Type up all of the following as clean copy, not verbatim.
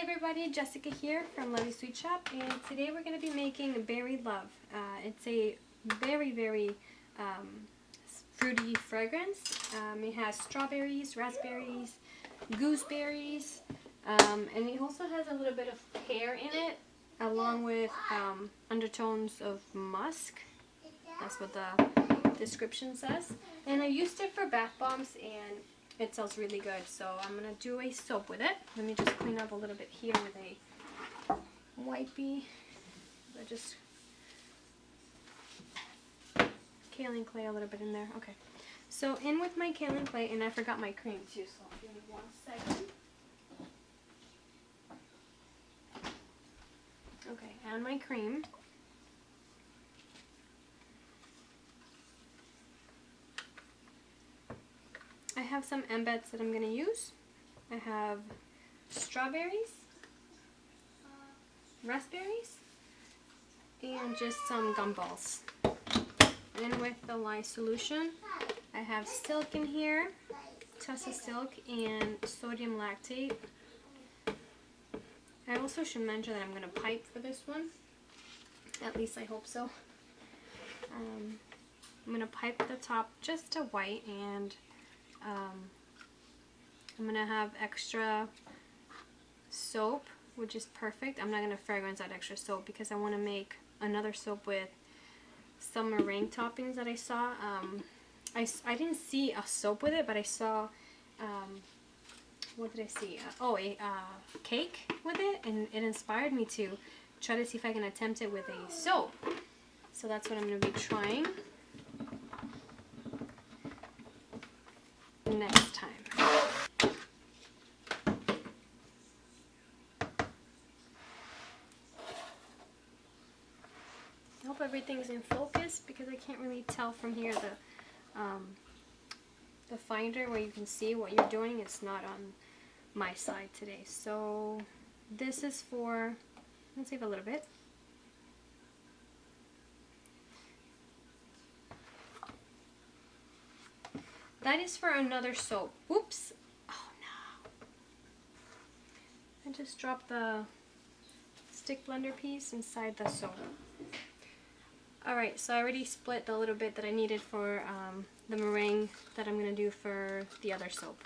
everybody, Jessica here from Lovey Sweet Shop, and today we're going to be making Berry Love. It's a very fruity fragrance. It has strawberries, raspberries, gooseberries, and it also has a little bit of pear in it, along with undertones of musk. That's what the description says. And I used it for bath bombs, and it smells really good, so I'm going to do a soap with it. Let me just clean up a little bit here with a wipey. I just kaolin clay a little bit in there. Okay, so in with my kaolin clay, and I forgot my cream too, so give me 1 second. Okay, add my cream. I have some embeds that I'm going to use. I have strawberries, raspberries, and just some gumballs. And with the lye solution, I have silk in here, Ketsa silk, and sodium lactate. I also should mention that I'm going to pipe for this one. At least I hope so. I'm going to pipe the top just to white, and I'm going to have extra soap, which is perfect. I'm not going to fragrance that extra soap because I want to make another soap with some meringue toppings that I saw. I didn't see a soap with it, but I saw, what did I see? A cake with it, and it inspired me to try to see if I can attempt it with a soap. So that's what I'm going to be trying next time. I hope everything's in focus because I can't really tell from here the finder where you can see what you're doing. It's not on my side today. So this is for, let's save a little bit. That is for another soap. Whoops. Oh no. I just dropped the stick blender piece inside the soap. Alright, so I already split the little bit that I needed for the meringue that I'm going to do for the other soap.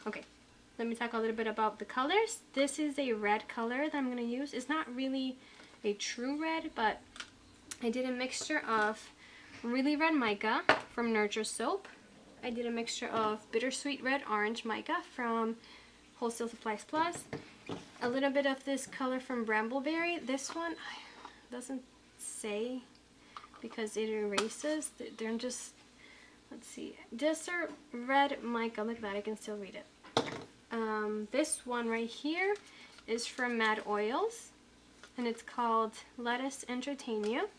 Okay, let me talk a little bit about the colors. This is a red color that I'm going to use. It's not really a true red, but I did a mixture of really red mica from Nurture Soap. I did a mixture of bittersweet red orange mica from Wholesale Supplies Plus. A little bit of this color from Brambleberry. This one doesn't say because it erases. They're just, let's see. This are red mica. Look at that. I can still read it. This one right here is from Mad Oils, and it's called Lettuce Entertain You.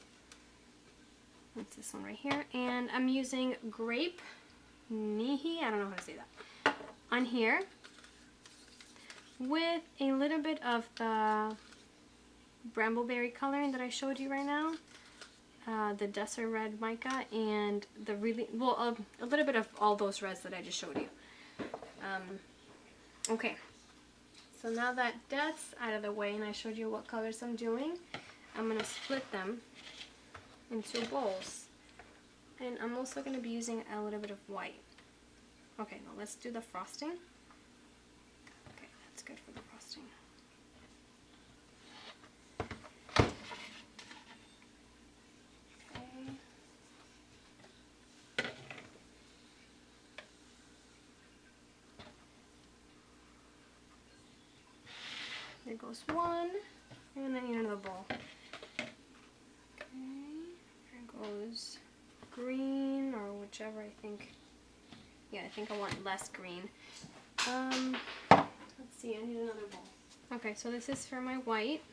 That's this one right here. And I'm using Grape Nihi, I don't know how to say that, on here with a little bit of the Brambleberry coloring that I showed you right now, the Desert Red Mica, and the really, well, a little bit of all those reds that I just showed you. Okay, so now that that's out of the way and I showed you what colors I'm doing, I'm going to split them into bowls. And I'm also going to be using a little bit of white. Okay, now let's do the frosting. Okay, that's good for the frosting. Okay. There goes one, and I need another bowl. Okay, there goes green, or whichever I think. Yeah, I think I want less green. Let's see, I need another bowl. Okay, so this is for my white.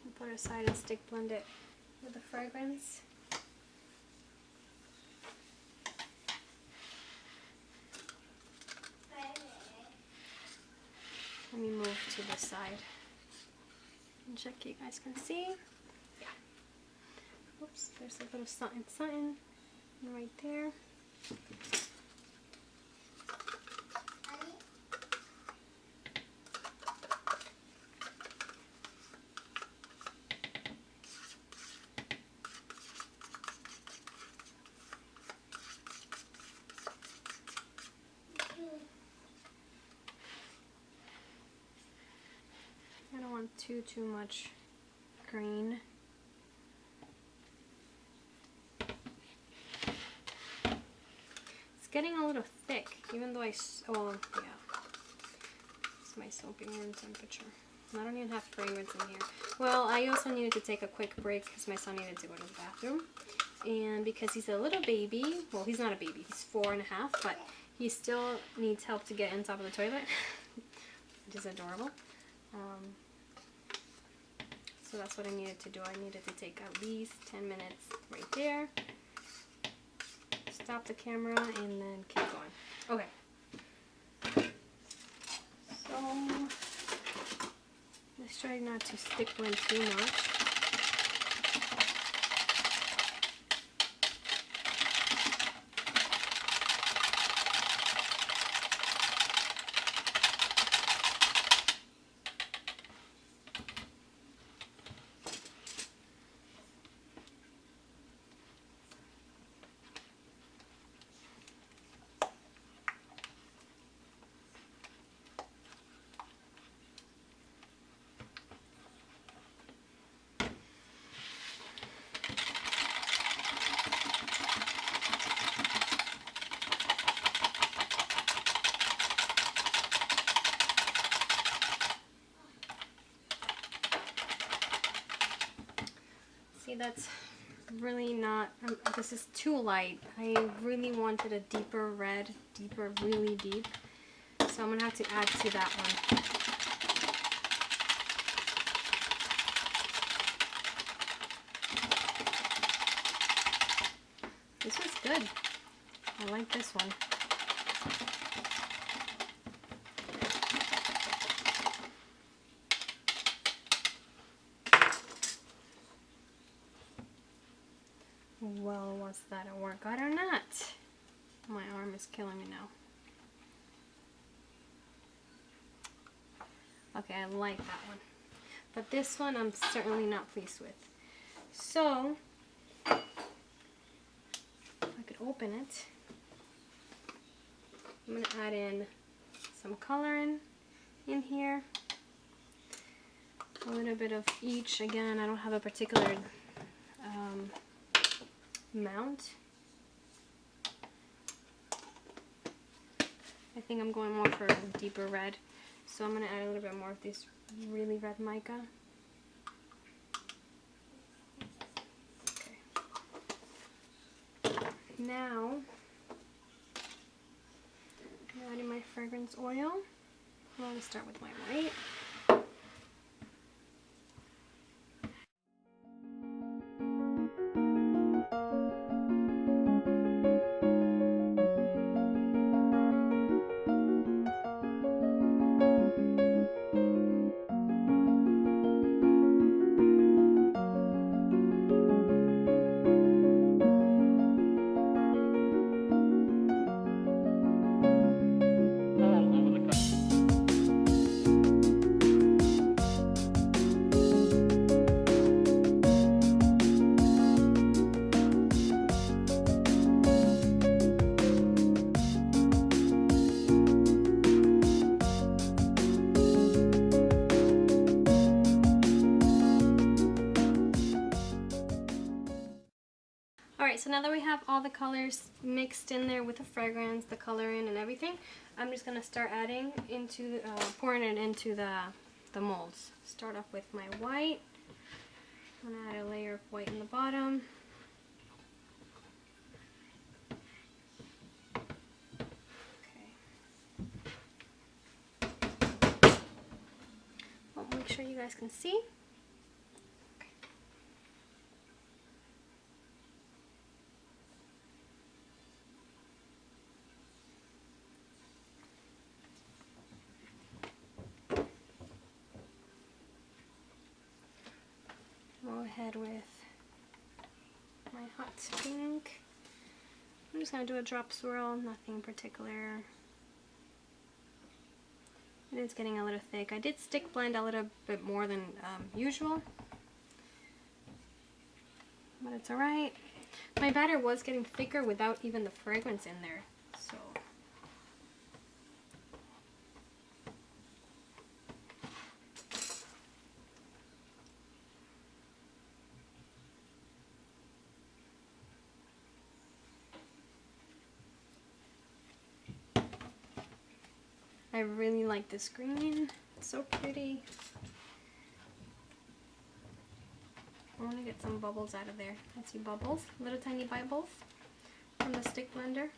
I'll put it aside and stick blend it with the fragrance. Let me move to the side and check you guys can see. Yeah. Oops, there's a little something right there. too much green. It's getting a little thick, even though oh yeah, it's my soaping room temperature. I don't even have fragrance in here. Well, I also needed to take a quick break because my son needed to go to the bathroom. And because he's a little baby, well, he's not a baby, he's 4.5, but he still needs help to get on top of the toilet, which is adorable. So that's what I needed to do. I needed to take at least 10 minutes right there, stop the camera, and then keep going. Okay. So let's try not to stick blend too much. See, that's really not, this is too light. I really wanted a deeper red, deeper, really deep. So I'm going to have to add to that one. This was good. I like this one. Well, was that a workout or not? My arm is killing me now. Okay, I like that one. But this one I'm certainly not pleased with. So, if I could open it, I'm going to add in some coloring in here. A little bit of each. Again, I don't have a particular amount. I think I'm going more for a deeper red, so I'm going to add a little bit more of this really red mica. Okay. Now, I'm adding my fragrance oil. I'm going to start with my white. Alright, so now that we have all the colors mixed in there with the fragrance, the coloring, and everything, I'm just going to start adding into, pouring it into the molds. Start off with my white. I'm going to add a layer of white in the bottom. Okay. I'll make sure you guys can see. Go ahead with my hot pink. I'm just going to do a drop swirl, nothing particular. It is getting a little thick. I did stick blend a little bit more than usual, but it's alright. My batter was getting thicker without even the fragrance in there, so. I really like this green. It's so pretty. I want to get some bubbles out of there. Let's see, bubbles, little tiny bubbles from the stick blender.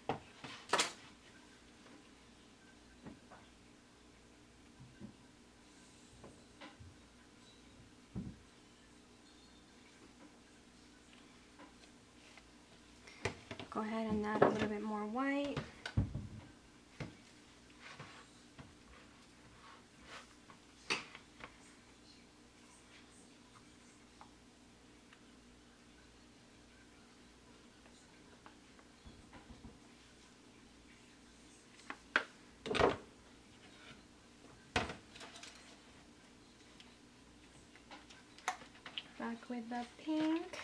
Go ahead and add a little bit more white. Back with the pink.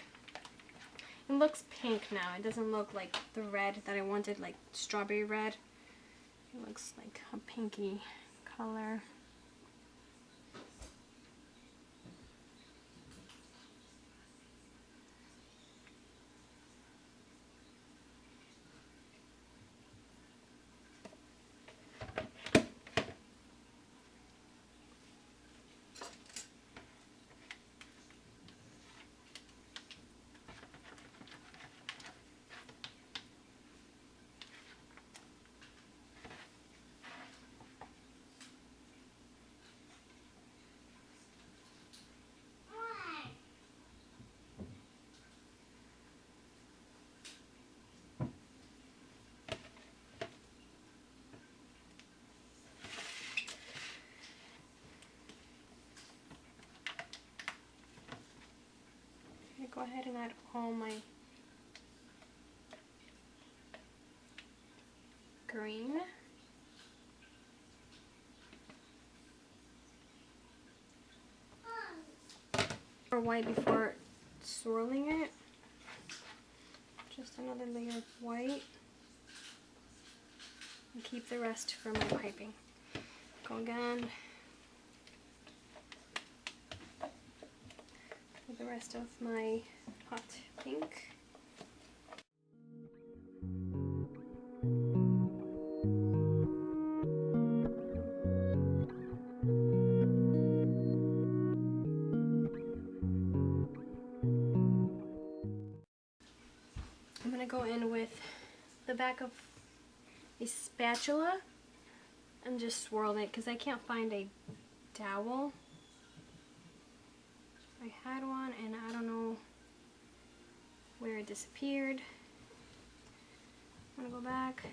It looks pink now. It doesn't look like the red that I wanted, like strawberry red. It looks like a pinky color. Go ahead and add all my green. Or white before swirling it. Just another layer of white. And keep the rest for my piping. Go again. With the rest of my hot pink. I'm going to go in with the back of a spatula and just swirl it because I can't find a dowel. I had one and I don't know where it disappeared. I'm gonna go back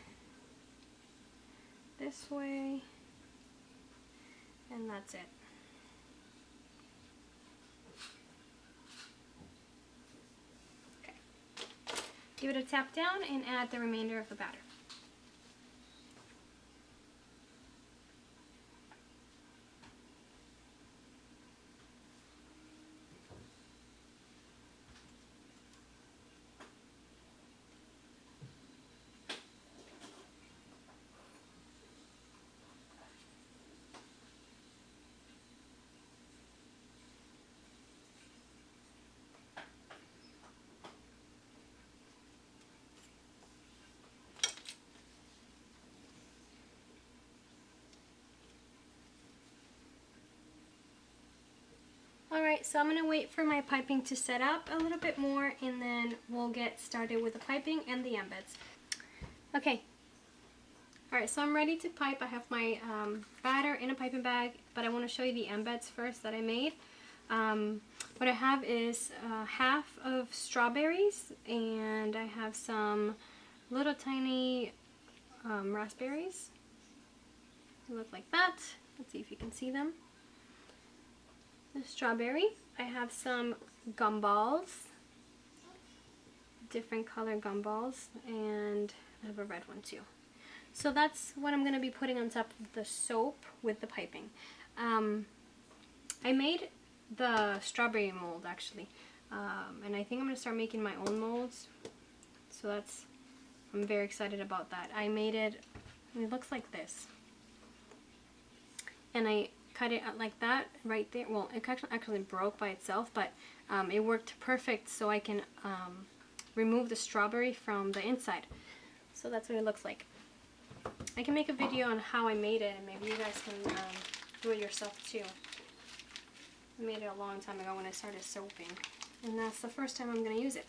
this way and that's it. Okay. Give it a tap down and add the remainder of the batter. Alright, so I'm going to wait for my piping to set up a little bit more and then we'll get started with the piping and the embeds. Okay, alright, so I'm ready to pipe. I have my batter in a piping bag, but I want to show you the embeds first that I made. What I have is half of strawberries and I have some little tiny raspberries. They look like that. Let's see if you can see them. The strawberry. I have some gumballs, different color gumballs, and I have a red one too. So that's what I'm going to be putting on top of the soap with the piping. I made the strawberry mold actually, and I think I'm going to start making my own molds. So I'm very excited about that. I made it, and it looks like this. And I cut it like that right there. Well, it actually broke by itself, but it worked perfect so I can remove the strawberry from the inside. So that's what it looks like. I can make a video on how I made it, and maybe you guys can do it yourself too. I made it a long time ago when I started soaping, and that's the first time I'm going to use it.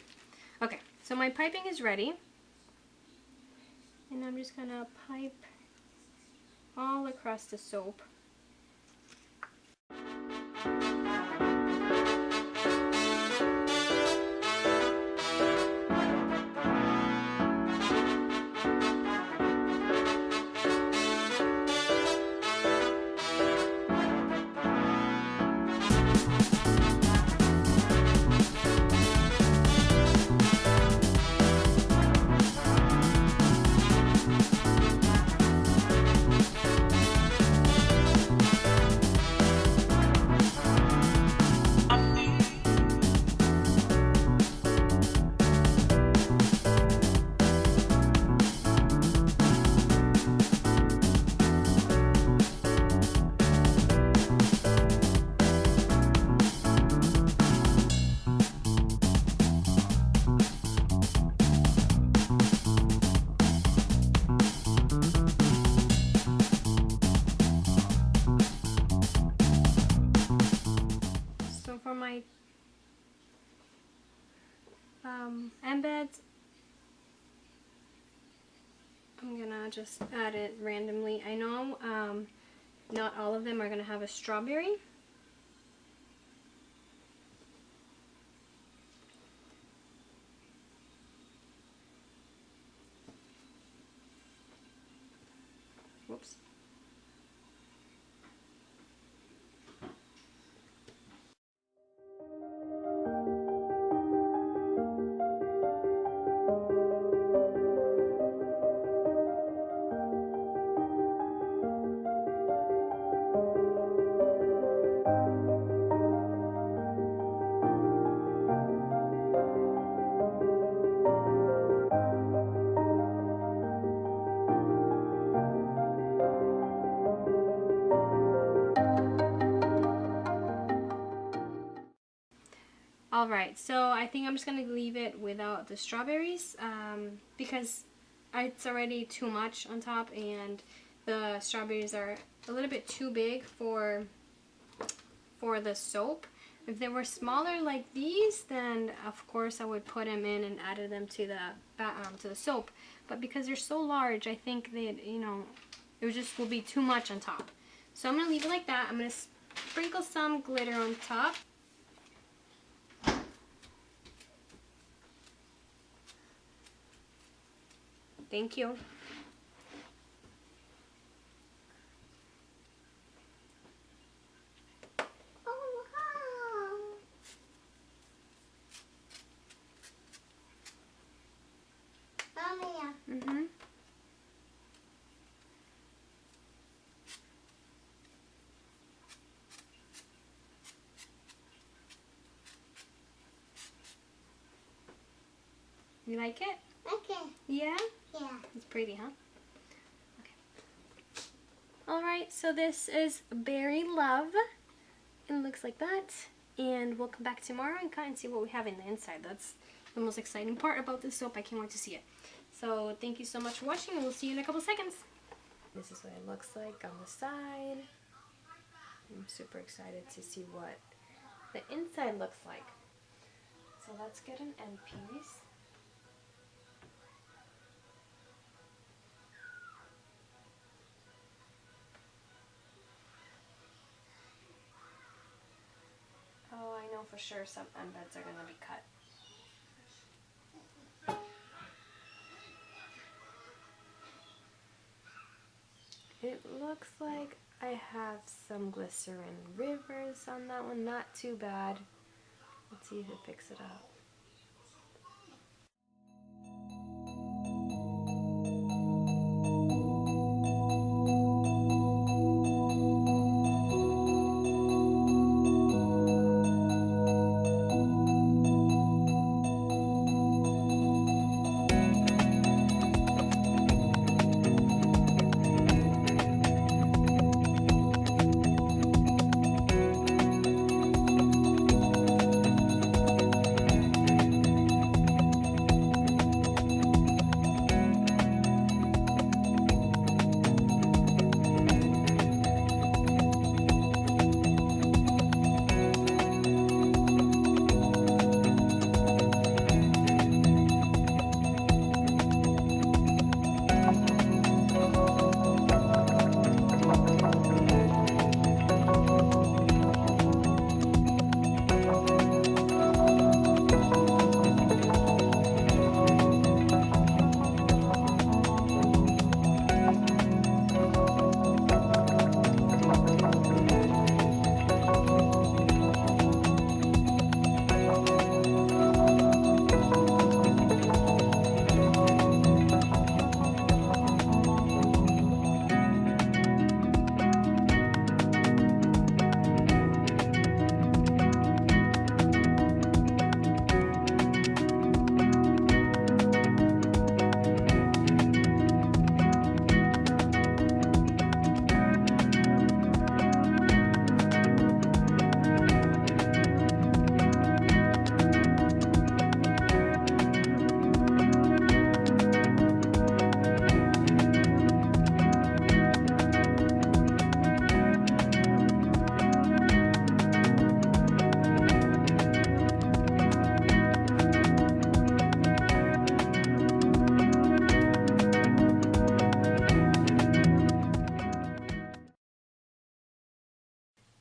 Okay, so my piping is ready, and I'm just going to pipe all across the soap. For my embeds, I'm gonna just add it randomly. I know not all of them are gonna have a strawberry. Whoops. Alright, so I think I'm just going to leave it without the strawberries because it's already too much on top, and the strawberries are a little bit too big for the soap. If they were smaller like these, then of course I would put them in and added them to the soap. But because they're so large, I think that, you know, it just will be too much on top. So I'm going to leave it like that. I'm going to sprinkle some glitter on top. Thank you. Oh, wow. Mommy. Mm-hmm. You like it? Okay. Yeah? Yeah. It's pretty, huh? Okay. Alright, so this is Berry Love. It looks like that. And we'll come back tomorrow and cut and see what we have in the inside. That's the most exciting part about this soap. I can't wait to see it. So thank you so much for watching, and we'll see you in a couple seconds. This is what it looks like on the side. I'm super excited to see what the inside looks like. So let's get an end piece. Oh, I know for sure some embeds are going to be cut. It looks like I have some glycerin rivers on that one. Not too bad. Let's see if it picks it up.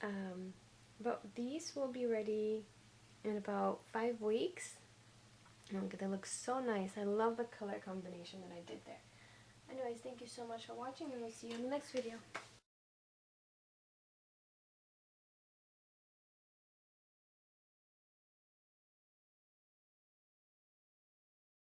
But these will be ready in about 5 weeks. They look so nice. I love the color combination that I did there. Anyways, thank you so much for watching, and we'll see you in the next video.